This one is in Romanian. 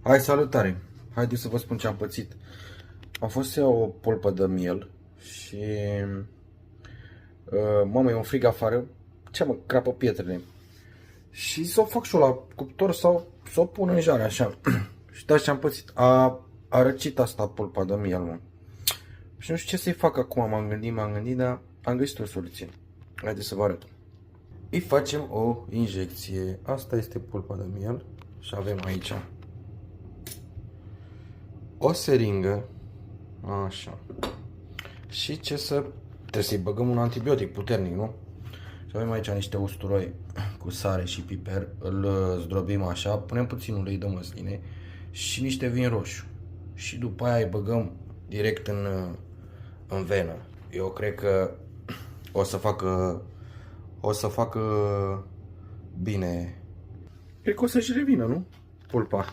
Hai, salutare! Haideți să vă spun ce am pățit. Am fost să iau o pulpă de miel și... mamă, e un frig afară. Ce mă, crapă pietrele. Și să o fac și eu la cuptor sau să o pun în jar, așa. Și dați ce am pățit. A răcit asta pulpa de miel, mă. Și nu știu ce să-i fac acum, m-am gândit, dar am găsit o soluție. Haideți să vă arăt. Îi facem o injecție. Asta este pulpa de miel și avem aici o seringă, așa, și ce să... trebuie să-i băgăm un antibiotic puternic, nu? Și avem aici niște usturoi cu sare și piper, îl zdrobim așa, punem puțin ulei de măsline și niște vin roșu. Și după aia îi băgăm direct în venă. Eu cred că o să facă bine. Cred că o să-și revină, nu? Pulpa.